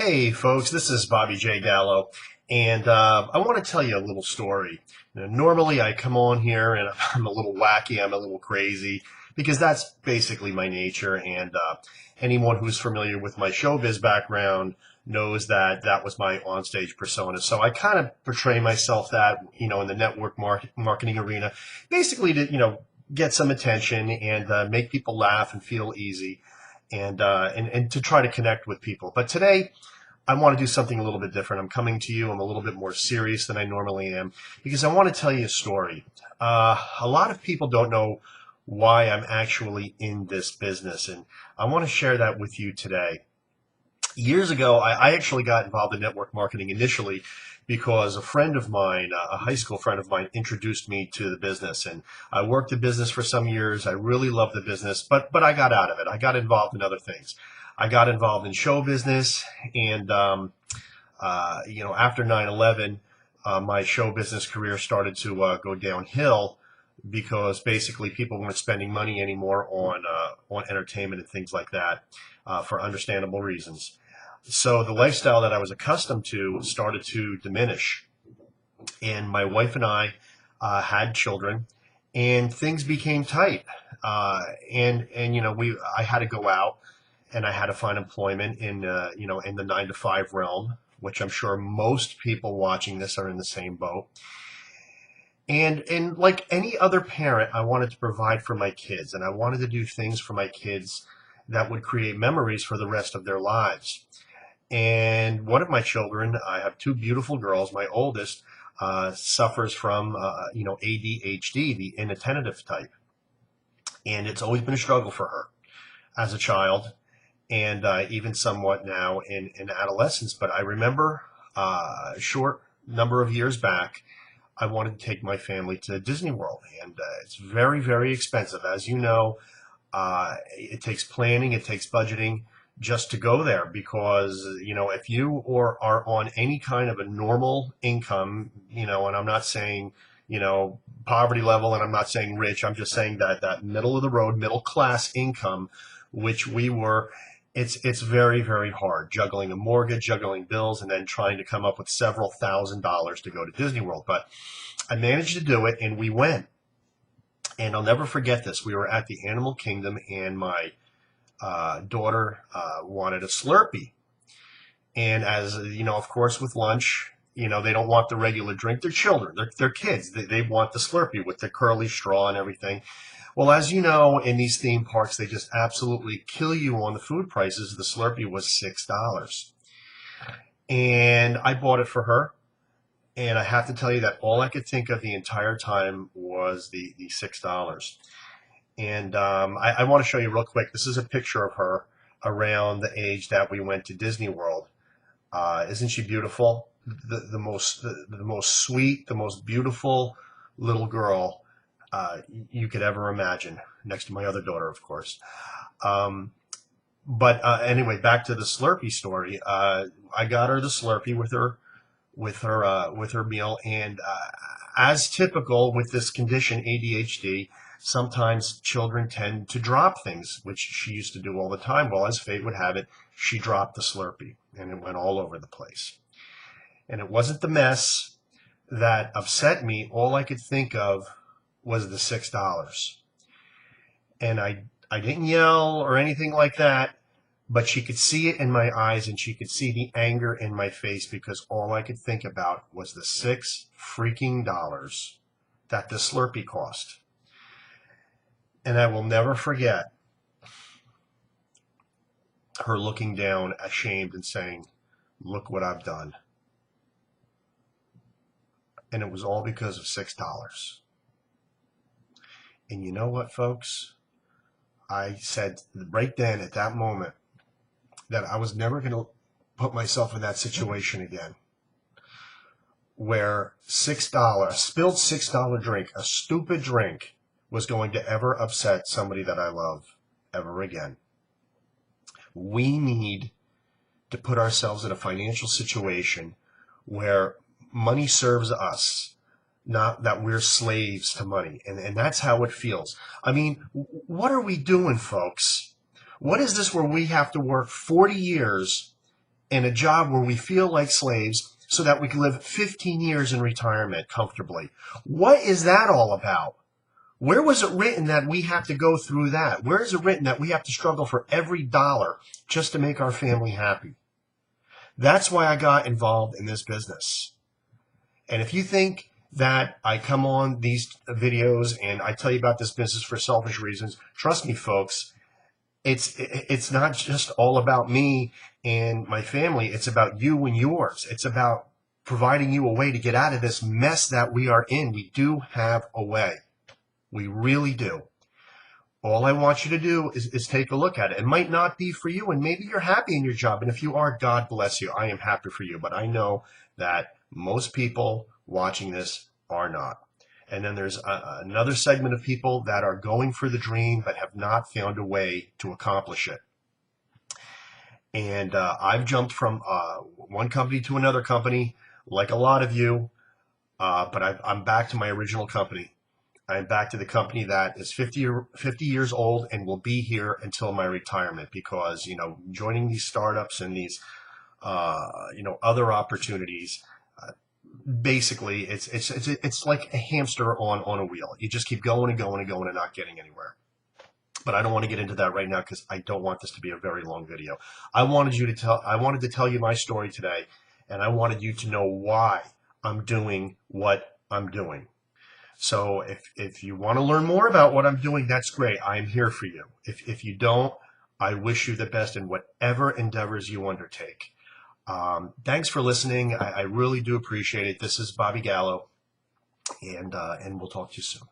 Hey folks, this is Bobby J. Gallo, and I want to tell you a little story. Normally I come on here and I'm a little wacky, I'm a little crazy, because that's basically my nature, and anyone who's familiar with my showbiz background knows that that was my onstage persona. So I kind of portray myself that, in the network marketing arena, basically to, get some attention and make people laugh and feel easy and to try to connect with people. But today, I want to do something a little bit different. I'm coming to you. I'm a little bit more serious than I normally am because I want to tell you a story. A lot of people don't know why I'm actually in this business, and I want to share that with you today. Years ago, I actually got involved in network marketing initially because a friend of mine, a high school friend of mine, introduced me to the business. And I worked the business for some years. I really loved the business, but I got out of it. I got involved in other things. I got involved in show business, and after 9/11, my show business career started to go downhill because basically people weren't spending money anymore on entertainment and things like that for understandable reasons. So the lifestyle that I was accustomed to started to diminish, and my wife and I had children, and things became tight. And I had to go out, and I had to find employment in the 9 to 5 realm, which I'm sure most people watching this are in the same boat. And like any other parent, I wanted to provide for my kids, and I wanted to do things for my kids that would create memories for the rest of their lives. And one of my children, I have two beautiful girls. My oldest suffers from, ADHD, the inattentive type. And it's always been a struggle for her as a child and even somewhat now in adolescence. But I remember a short number of years back, I wanted to take my family to Disney World. And it's very, very expensive. As you know, it takes planning, it takes budgeting just to go there because, if you are on any kind of a normal income, and I'm not saying, poverty level, and I'm not saying rich, I'm just saying that middle of the road, middle class income, which we were, it's very, very hard juggling a mortgage, juggling bills, and then trying to come up with several $1,000s to go to Disney World. But I managed to do it, and we went. And I'll never forget this. We were at the Animal Kingdom, and my daughter wanted a Slurpee. And as you know, of course, with lunch, they don't want the regular drink. They're children. They're kids. They want the Slurpee with the curly straw and everything. Well, as you know, in these theme parks, they just absolutely kill you on the food prices. The Slurpee was $6. And I bought it for her. And I have to tell you that all I could think of the entire time was the $6. And I want to show you real quick. This is a picture of her around the age that we went to Disney World. Isn't she beautiful? The most sweet, the most beautiful little girl you could ever imagine, next to my other daughter, of course. But anyway, back to the Slurpee story. I got her the Slurpee with her meal, and as typical with this condition, ADHD, sometimes children tend to drop things, which she used to do all the time. Well, as fate would have it, she dropped the Slurpee, and it went all over the place. And it wasn't the mess that upset me. All I could think of was the $6. And I didn't yell or anything like that, but she could see it in my eyes, and she could see the anger in my face because all I could think about was the $6 that the Slurpee cost. And I will never forget her looking down ashamed and saying, "Look what I've done." And it was all because of $6. And you know what, folks? I said right then at that moment that I was never going to put myself in that situation again, where $6, a spilled $6 drink, a stupid drink, was going to ever upset somebody that I love ever again. We need to put ourselves in a financial situation where money serves us, not that we're slaves to money. And that's how it feels. I mean, what are we doing, folks? What is this where we have to work 40 years in a job where we feel like slaves so that we can live 15 years in retirement comfortably. What is that all about? Where was it written that we have to go through that? Where is it written that we have to struggle for every dollar just to make our family happy? That's why I got involved in this business. And if you think that I come on these videos and I tell you about this business for selfish reasons, trust me, folks, it's not just all about me and my family. It's about you and yours. It's about providing you a way to get out of this mess that we are in. We do have a way. We really do. All I want you to do is take a look at it. It might not be for you, and maybe you're happy in your job. And if you are, God bless you. I am happy for you. But I know that most people watching this are not. And then there's another segment of people that are going for the dream but have not found a way to accomplish it. And I've jumped from one company to another company, like a lot of you, but I'm back to my original company. I'm back to the company that is 50 years old and will be here until my retirement, because, joining these startups and these, other opportunities, basically it's like a hamster on a wheel. You just keep going and going and going and not getting anywhere. But I don't want to get into that right now because I don't want this to be a very long video. I wanted to tell you my story today, and I wanted you to know why I'm doing what I'm doing. So if you want to learn more about what I'm doing, that's great. I'm here for you. If you don't, I wish you the best in whatever endeavors you undertake. Thanks for listening. I really do appreciate it. This is Bobby Gallo, and we'll talk to you soon.